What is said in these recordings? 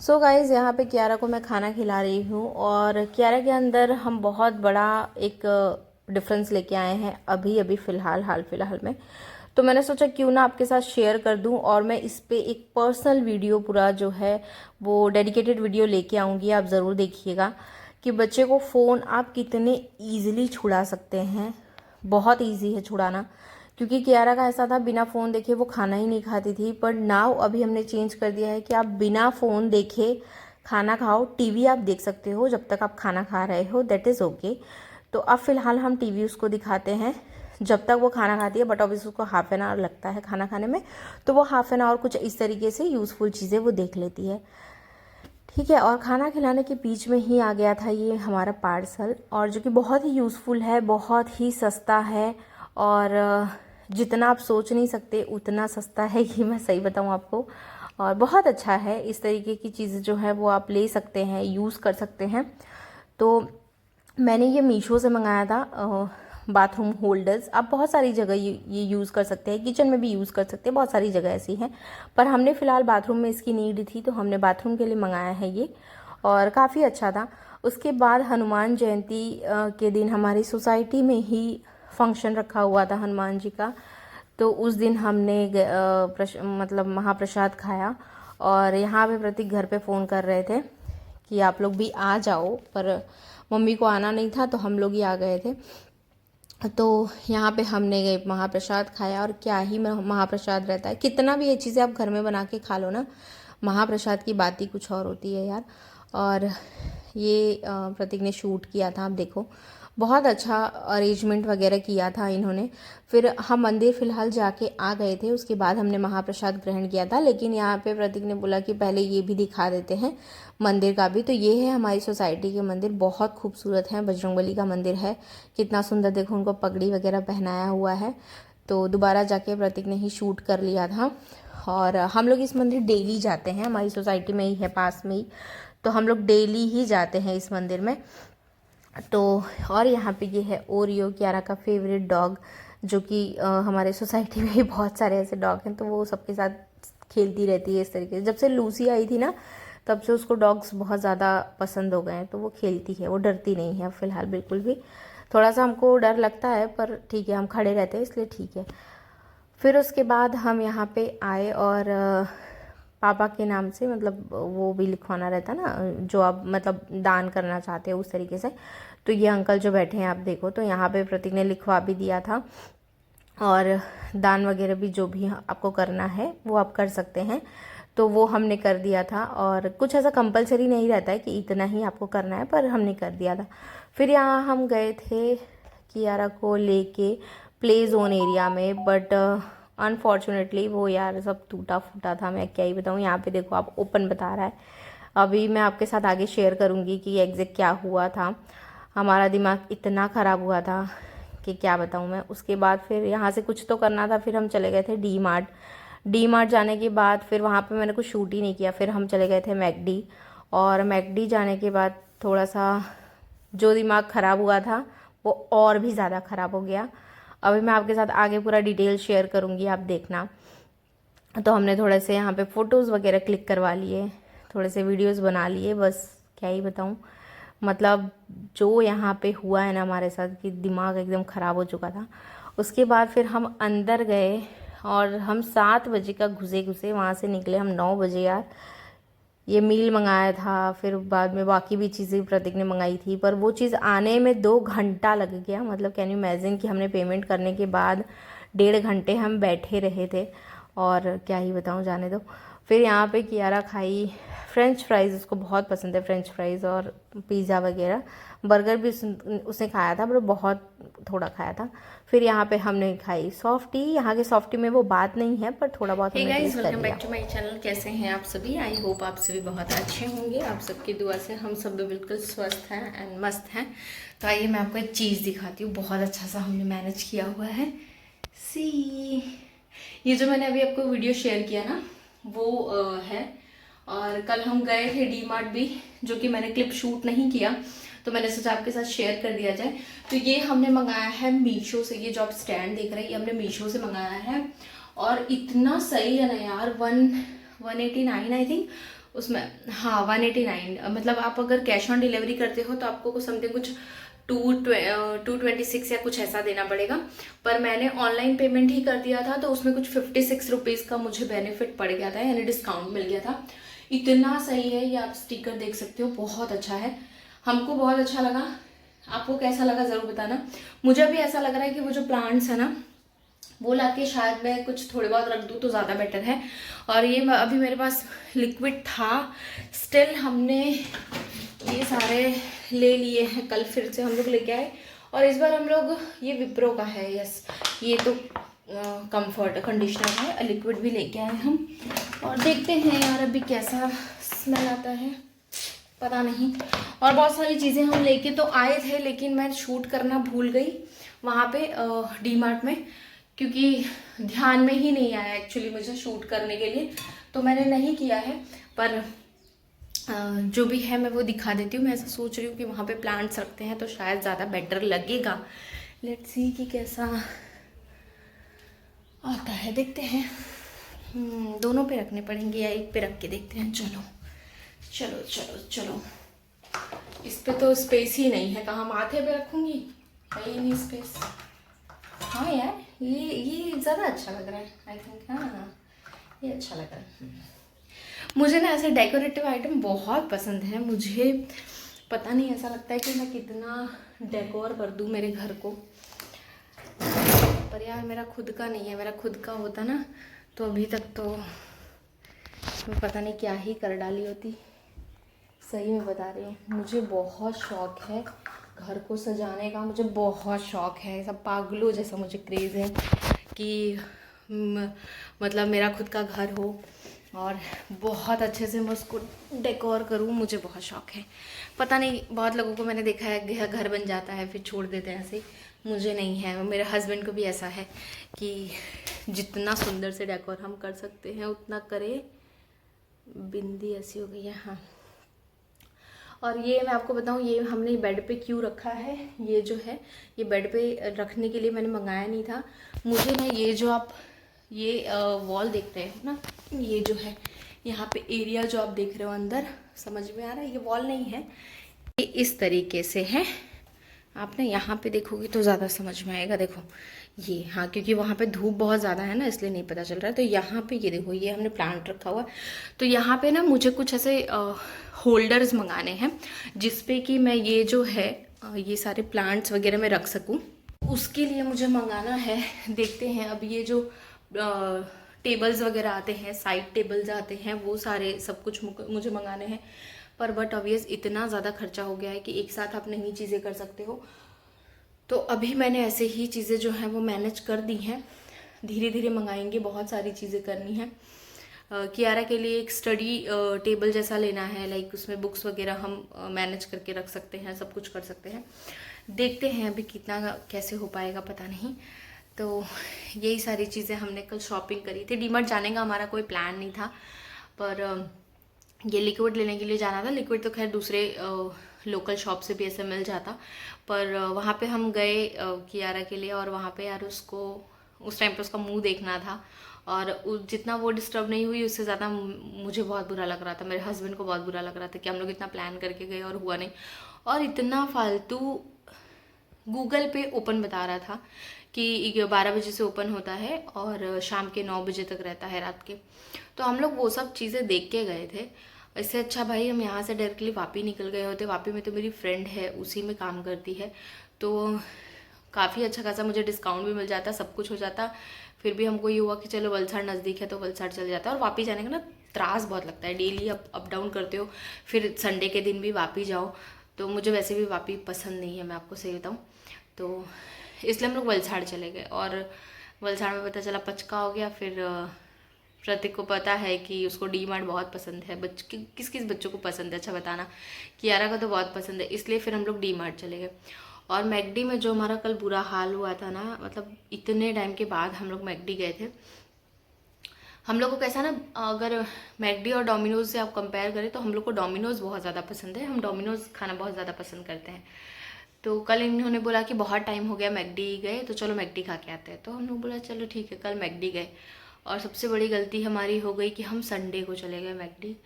So guys, यहाँ पे कियारा को मैं खाना खिला रही हूँ और कियारा के अंदर हम बहुत बड़ा एक डिफरेंस लेके आए हैं अभी अभी हाल फिलहाल में। तो मैंने सोचा क्यों ना आपके साथ शेयर कर दूं और मैं इस पे एक पर्सनल वीडियो पूरा जो है वो डेडिकेटेड वीडियो लेके आऊँगी। आप ज़रूर देखिएगा कि बच्चे को फ़ोन आप कितने ईजिली छुड़ा सकते हैं। बहुत ईजी है छुड़ाना, क्योंकि कियारा का ऐसा था बिना फ़ोन देखे वो खाना ही नहीं खाती थी। पर नाउ अभी हमने चेंज कर दिया है कि आप बिना फ़ोन देखे खाना खाओ। टीवी आप देख सकते हो जब तक आप खाना खा रहे हो, दैट इज़ ओके। तो अब फ़िलहाल हम टीवी उसको दिखाते हैं जब तक वो खाना खाती है, बट ऑब्वियसली उसको हाफ एन आवर लगता है खाना खाने में, तो वो हाफ एन आवर कुछ इस तरीके से यूज़फुल चीज़ें वो देख लेती है। ठीक है, और खाना खिलाने के बीच में ही आ गया था ये हमारा पार्सल, और जो कि बहुत ही यूज़फुल है, बहुत ही सस्ता है, और जितना आप सोच नहीं सकते उतना सस्ता है ये मैं सही बताऊं आपको। और बहुत अच्छा है, इस तरीके की चीज़ें जो है वो आप ले सकते हैं, यूज़ कर सकते हैं। तो मैंने ये मीशो से मंगाया था बाथरूम होल्डर्स। आप बहुत सारी जगह ये यूज़ कर सकते हैं, किचन में भी यूज़ कर सकते हैं, बहुत सारी जगह ऐसी हैं, पर हमने फ़िलहाल बाथरूम में इसकी नीड थी तो हमने बाथरूम के लिए मंगाया है ये, और काफ़ी अच्छा था। उसके बाद हनुमान जयंती के दिन हमारी सोसाइटी में ही फंक्शन रखा हुआ था हनुमान जी का, तो उस दिन हमने मतलब महाप्रसाद खाया। और यहाँ पे प्रतीक घर पे फ़ोन कर रहे थे कि आप लोग भी आ जाओ, पर मम्मी को आना नहीं था तो हम लोग ही आ गए थे। तो यहाँ पे हमने महाप्रसाद खाया, और क्या ही महाप्रसाद रहता है। कितना भी ये चीज़ें आप घर में बना के खा लो ना, महाप्रसाद की बात ही कुछ और होती है यार। और ये प्रतीक ने शूट किया था, आप देखो बहुत अच्छा अरेंजमेंट वगैरह किया था इन्होंने। फिर हम मंदिर फ़िलहाल जाके आ गए थे, उसके बाद हमने महाप्रसाद ग्रहण किया था। लेकिन यहाँ पे प्रतीक ने बोला कि पहले ये भी दिखा देते हैं मंदिर का भी। तो ये है हमारी सोसाइटी के मंदिर, बहुत खूबसूरत है, बजरंगबली का मंदिर है। कितना सुंदर, देखो उनको पगड़ी वगैरह पहनाया हुआ है। तो दोबारा जाके प्रतीक ने ही शूट कर लिया था। और हम लोग इस मंदिर डेली जाते हैं, हमारी सोसाइटी में ही है, पास में ही, तो हम लोग डेली ही जाते हैं इस मंदिर में। तो और यहाँ पे ये है ओरियो, कियारा का फेवरेट डॉग, जो कि हमारे सोसाइटी में ही बहुत सारे ऐसे डॉग हैं, तो वो सबके साथ खेलती रहती है इस तरीके से। जब से लूसी आई थी ना, तब से उसको डॉग्स बहुत ज़्यादा पसंद हो गए हैं, तो वो खेलती है, वो डरती नहीं है फ़िलहाल बिल्कुल भी। थोड़ा सा हमको डर लगता है पर ठीक है, हम खड़े रहते हैं इसलिए ठीक है। फिर उसके बाद हम यहाँ पे आए, और पापा के नाम से मतलब वो भी लिखवाना रहता ना, जो आप मतलब दान करना चाहते हो उस तरीके से। तो ये अंकल जो बैठे हैं आप देखो, तो यहाँ पे प्रतीक ने लिखवा भी दिया था, और दान वगैरह भी जो भी आपको करना है वो आप कर सकते हैं। तो वो हमने कर दिया था, और कुछ ऐसा कंपलसरी नहीं रहता है कि इतना ही आपको करना है, पर हमने कर दिया था। फिर यहाँ हम गए थे कियारा को लेके प्ले जोन एरिया में, बट अनफॉर्चुनेटली वो यार सब टूटा फूटा था, मैं क्या ही बताऊँ। यहाँ पे देखो आप, ओपन बता रहा है। अभी मैं आपके साथ आगे शेयर करूँगी कि एग्जैक्ट क्या हुआ था। हमारा दिमाग इतना ख़राब हुआ था कि क्या बताऊँ मैं। उसके बाद फिर यहाँ से कुछ तो करना था, फिर हम चले गए थे डी मार्ट जाने के बाद फिर वहाँ पे मैंने कुछ शूट ही नहीं किया। फिर हम चले गए थे मैकडी, और मैकडी जाने के बाद थोड़ा सा जो दिमाग ख़राब हुआ था वो और भी ज़्यादा ख़राब हो गया। अभी मैं आपके साथ आगे पूरा डिटेल शेयर करूँगी, आप देखना। तो हमने थोड़े से यहाँ पे फ़ोटोज़ वगैरह क्लिक करवा लिए, थोड़े से वीडियोज़ बना लिए, बस क्या ही बताऊँ। मतलब जो यहाँ पे हुआ है ना हमारे साथ, कि दिमाग एकदम ख़राब हो चुका था। उसके बाद फिर हम अंदर गए, और हम 7 बजे का घुसे वहाँ से निकले हम 9 बजे यार। ये मील मंगाया था, फिर बाद में बाकी भी चीज़ें प्रतीक ने मंगाई थी, पर वो चीज़ आने में 2 घंटा लग गया। मतलब कैन यू इमेजिन कि हमने पेमेंट करने के बाद 1.5 घंटे हम बैठे रहे थे, और क्या ही बताऊँ, जाने दो। फिर यहाँ पे कियारा खाई फ्रेंच फ्राइज़, उसको बहुत पसंद है फ्रेंच फ्राइज़, और पिज़्ज़ा वगैरह। बर्गर भी उसने खाया था, पर बहुत थोड़ा खाया था। फिर यहाँ पे हमने खाई सॉफ्टी। यहाँ के सॉफ्टी में वो बात नहीं है, पर थोड़ा बहुत हमने टेस्ट कर लिया। Welcome back to my channel. कैसे हैं आप सभी? आई होप आप सभी बहुत अच्छे होंगे। आप सबकी दुआ से हम सब भी बिल्कुल स्वस्थ हैं एंड मस्त हैं। तो आइए मैं आपको एक चीज़ दिखाती हूँ, बहुत अच्छा सा हमने मैनेज किया हुआ है। सी, ये जो मैंने अभी आपको वीडियो शेयर किया ना, वो है। और कल हम गए थे डी मार्ट भी, जो कि मैंने क्लिप शूट नहीं किया, तो मैंने सोचा आपके साथ शेयर कर दिया जाए। तो ये हमने मंगाया है मीशो से। ये जो आप स्टैंड देख रहे हैं, ये हमने मीशो से मंगाया है, और इतना सही है ना यार। 189 आई थिंक उसमें हाँ 189, मतलब आप अगर कैश ऑन डिलीवरी करते हो तो आपको कुछ समथिंग कुछ 226 या कुछ ऐसा देना पड़ेगा। पर मैंने ऑनलाइन पेमेंट ही कर दिया था तो उसमें कुछ 56 रुपीज़ का मुझे बेनिफिट पड़ गया था, यानी डिस्काउंट मिल गया था। इतना सही है, ये आप स्टिकर देख सकते हो, बहुत अच्छा है, हमको बहुत अच्छा लगा। आपको कैसा लगा ज़रूर बताना। मुझे अभी ऐसा लग रहा है कि वो जो प्लांट्स है ना वो लाके शायद मैं कुछ थोड़े बहुत रख दूँ तो ज़्यादा बेटर है। और ये अभी मेरे पास लिक्विड था, स्टिल हमने ये सारे ले लिए हैं, कल फिर से हम लोग लेके आए। और इस बार हम लोग ये विप्रो का है, यस, ये तो कंफर्ट कंडीशनर है, लिक्विड भी लेके आए हम। और देखते हैं यार अभी कैसा स्मेल आता है, पता नहीं। और बहुत सारी चीज़ें हम लेके तो आए थे लेकिन मैं शूट करना भूल गई वहाँ पे डी मार्ट में, क्योंकि ध्यान में ही नहीं आया एक्चुअली मुझे शूट करने के लिए, तो मैंने नहीं किया है। पर जो भी है मैं वो दिखा देती हूँ। मैं ऐसा सोच रही हूँ कि वहाँ पे प्लांट्स रखते हैं तो शायद ज़्यादा बेटर लगेगा। लेट्स सी कि कैसा आता है, देखते हैं। दोनों पे रखने पड़ेंगे या एक पे रख के देखते हैं। चलो चलो चलो चलो, इस पे तो स्पेस ही नहीं है, कहाँ माथे पे रखूँगी, है ही नहीं स्पेस। हाँ यार ये ज़्यादा अच्छा लग रहा है आई थिंक। हाँ ये अच्छा लग रहा है। मुझे ना ऐसे डेकोरेटिव आइटम बहुत पसंद है, मुझे पता नहीं, ऐसा लगता है कि मैं कितना डेकोर कर दूँ मेरे घर को। पर यार मेरा खुद का नहीं है, मेरा खुद का होता ना तो अभी तक तो मैं पता नहीं क्या ही कर डाली होती। सही में बता रही हूँ, मुझे बहुत शौक है घर को सजाने का, मुझे बहुत शौक है, सब पागलों जैसा मुझे क्रेज़ है कि मतलब मेरा खुद का घर हो और बहुत अच्छे से मैं उसको डेकोर करूँ, मुझे बहुत शौक है। पता नहीं, बहुत लोगों को मैंने देखा है घर बन जाता है फिर छोड़ देते हैं ऐसे, मुझे नहीं है। मेरे हस्बैंड को भी ऐसा है कि जितना सुंदर से डेकोर हम कर सकते हैं उतना करे। बिंदी ऐसी हो गई है, हाँ। और ये मैं आपको बताऊँ, ये हमने बेड पे क्यों रखा है, ये जो है ये बेड पे रखने के लिए मैंने मंगाया नहीं था। मुझे ना ये जो आप ये वॉल देख रहे हो ना, ये जो है यहाँ पे एरिया जो आप देख रहे हो अंदर, समझ में आ रहा है, ये वॉल नहीं है, ये इस तरीके से है। आप ना यहाँ पे देखोगे तो ज़्यादा समझ में आएगा। देखो ये, हाँ, क्योंकि वहाँ पे धूप बहुत ज़्यादा है ना इसलिए नहीं पता चल रहा है। तो यहाँ पे ये देखो, ये हमने प्लांट रखा हुआ है। तो यहाँ पे ना मुझे कुछ ऐसे होल्डर्स मंगाने हैं जिसपे कि मैं ये जो है ये सारे प्लांट्स वगैरह मैं रख सकूँ, उसके लिए मुझे मंगाना है। देखते हैं अब ये जो टेबल्स वगैरह आते हैं, साइड टेबल्स आते हैं, वो सारे सब कुछ मुझे मंगाने हैं। पर बट ऑब्वियस इतना ज़्यादा खर्चा हो गया है कि एक साथ आप नहीं चीज़ें कर सकते हो। तो अभी मैंने ऐसे ही चीज़ें जो हैं वो मैनेज कर दी हैं, धीरे धीरे मंगाएंगे, बहुत सारी चीज़ें करनी है। कियारा के लिए एक स्टडी टेबल जैसा लेना है, लाइक उसमें बुक्स वगैरह हम मैनेज करके रख सकते हैं, सब कुछ कर सकते हैं। देखते हैं अभी कितना कैसे हो पाएगा, पता नहीं। तो यही सारी चीज़ें हमने कल शॉपिंग करी थी। डीमार्ट जाने का हमारा कोई प्लान नहीं था, पर ये लिक्विड लेने के लिए जाना था। लिक्विड तो खैर दूसरे लोकल शॉप से भी ऐसे मिल जाता, पर वहाँ पे हम गए कियारा के लिए, और वहाँ पे यार उसको उस टाइम पे उसका मुंह देखना था, और जितना वो डिस्टर्ब नहीं हुई उससे ज़्यादा मुझे बहुत बुरा लग रहा था, मेरे हस्बैंड को बहुत बुरा लग रहा था कि हम लोग इतना प्लान करके गए और हुआ नहीं। और इतना फालतू गूगल पे ओपन बता रहा था कि 12 बजे से ओपन होता है और शाम के 9 बजे तक रहता है रात के। तो हम लोग वो सब चीज़ें देख के गए थे। इससे अच्छा भाई हम यहाँ से डायरेक्टली वापी निकल गए होते। वापी में तो मेरी फ्रेंड है, उसी में काम करती है, तो काफ़ी अच्छा खासा मुझे डिस्काउंट भी मिल जाता, सब कुछ हो जाता। फिर भी हमको ये हुआ कि चलो वलसाड़ नज़दीक है तो वलसाड़ चले जाता है। और वापी जाने का ना त्रास बहुत लगता है, डेली अप डाउन करते हो, फिर संडे के दिन भी वापी जाओ, तो मुझे वैसे भी वापी पसंद नहीं है, मैं आपको सही बताऊँ। तो इसलिए हम लोग वलसाड़ चले गए, और वलसाड़ में पता चला पचका हो गया। फिर प्रतीक को पता है कि उसको डी मार्ट बहुत पसंद है, किस किस बच्चों को पसंद है अच्छा बताना, कियारा का तो बहुत पसंद है, इसलिए फिर हम लोग डी मार्ट चले गए। और मैकडी में जो हमारा कल बुरा हाल हुआ था ना, मतलब इतने टाइम के बाद हम लोग मैकडी गए थे। हम लोग को कैसा ना, अगर मैकडी और डोमिनोज़ से आप कंपेयर करें तो हम लोग को डोमिनोज़ बहुत ज़्यादा पसंद है, हम डोमिनोज़ खाना बहुत ज़्यादा पसंद करते हैं। तो कल इन्होंने बोला कि बहुत टाइम हो गया मैकडी गए, तो चलो मैकडी खा के आते हैं। तो हम लोग बोला चलो ठीक है, कल मैकडी गए। और सबसे बड़ी गलती हमारी हो गई कि हम संडे को चले गए मैकडी।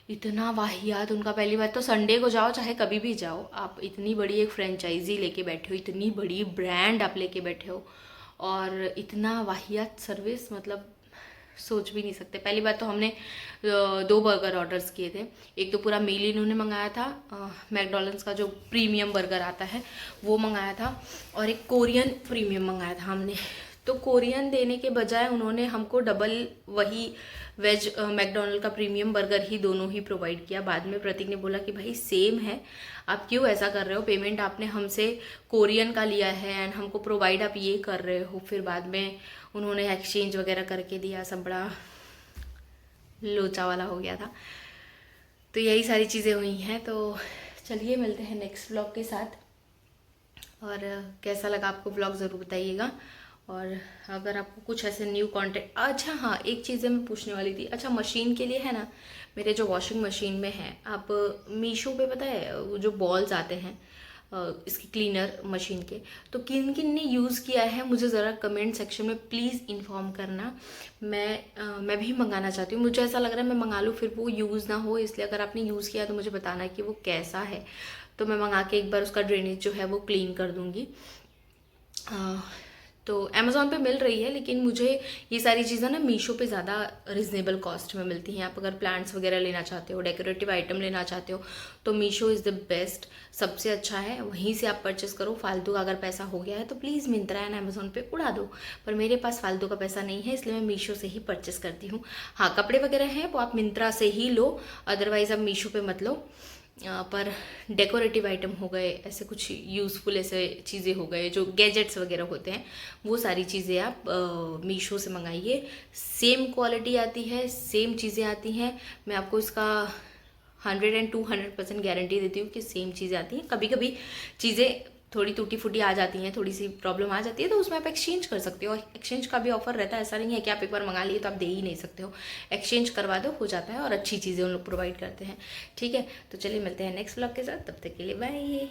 इतना वाहियात उनका। पहली बात तो संडे को जाओ चाहे कभी भी जाओ, आप इतनी बड़ी एक फ्रेंचाइजी लेके बैठे हो, इतनी बड़ी ब्रांड आप लेके बैठे हो और इतना वाहियात सर्विस, मतलब सोच भी नहीं सकते। पहली बात तो हमने 2 बर्गर ऑर्डर्स किए थे। एक तो पूरा मील इन्होंने मंगाया था, मैकडॉनल्ड्स का जो प्रीमियम बर्गर आता है वो मंगाया था, और एक कोरियन प्रीमियम मंगाया था हमने। तो कोरियन देने के बजाय उन्होंने हमको डबल वही वेज मैकडॉनल्ड का प्रीमियम बर्गर ही दोनों ही प्रोवाइड किया। बाद में प्रतीक ने बोला कि भाई सेम है, आप क्यों ऐसा कर रहे हो, पेमेंट आपने हमसे कोरियन का लिया है एंड हमको प्रोवाइड आप ये कर रहे हो। फिर बाद में उन्होंने एक्सचेंज वगैरह करके दिया, सब बड़ा लोचा वाला हो गया था। तो यही सारी चीज़ें हुई हैं। तो चलिए मिलते हैं नेक्स्ट व्लॉग के साथ, और कैसा लगा आपको व्लॉग ज़रूर बताइएगा। और अगर आपको कुछ ऐसे न्यू कंटेंट, अच्छा हाँ एक चीज़ें मैं पूछने वाली थी, अच्छा मशीन के लिए है ना, मेरे जो वॉशिंग मशीन में है, आप मीशो पे पता है वो जो बॉल्स आते हैं इसकी क्लीनर मशीन के, तो किन किन ने यूज़ किया है मुझे ज़रा कमेंट सेक्शन में प्लीज़ इन्फॉर्म करना। मैं भी मंगाना चाहती हूँ, मुझे ऐसा लग रहा है मैं मंगा लूँ फिर वो यूज़ ना हो, इसलिए अगर आपने यूज़ किया तो मुझे बताना कि वो कैसा है, तो मैं मंगा के एक बार उसका ड्रेनेज जो है वो क्लीन कर दूँगी। तो अमेज़ॉन पे मिल रही है, लेकिन मुझे ये सारी चीज़ें ना मीशो पे ज़्यादा रिजनेबल कॉस्ट में मिलती हैं। आप अगर प्लांट्स वगैरह लेना चाहते हो, डेकोरेटिव आइटम लेना चाहते हो, तो मीशो इज़ द बेस्ट, सबसे अच्छा है, वहीं से आप परचेस करो। फालतू का अगर पैसा हो गया है तो प्लीज़ मिंत्रा एंड अमेज़ॉन पे उड़ा दो, पर मेरे पास फालतू का पैसा नहीं है, इसलिए मैं मीशो से ही परचेस करती हूँ। हाँ कपड़े वगैरह हैं वो आप मिंत्रा से ही लो, अदरवाइज़ आप मीशो पे मत लो। पर डेकोरेटिव आइटम हो गए, ऐसे कुछ यूज़फुल ऐसे चीज़ें हो गए, जो गैजेट्स वगैरह होते हैं, वो सारी चीज़ें आप मीशो से मंगाइए। सेम क्वालिटी आती है, सेम चीज़ें आती हैं। मैं आपको इसका 100% गारंटी देती हूँ कि सेम चीज़ें आती हैं। कभी कभी चीज़ें थोड़ी टूटी फूटी आ जाती हैं, थोड़ी सी प्रॉब्लम आ जाती है, तो उसमें आप एक्सचेंज कर सकते हो। एक्सचेंज का भी ऑफर रहता है, ऐसा नहीं है कि आप एक बार मंगा लिए तो आप दे ही नहीं सकते हो। एक्सचेंज करवा दो, हो जाता है, और अच्छी चीज़ें उन लोग प्रोवाइड करते हैं। ठीक है, तो चलिए मिलते हैं नेक्स्ट व्लॉग के साथ, तब तक के लिए बाय।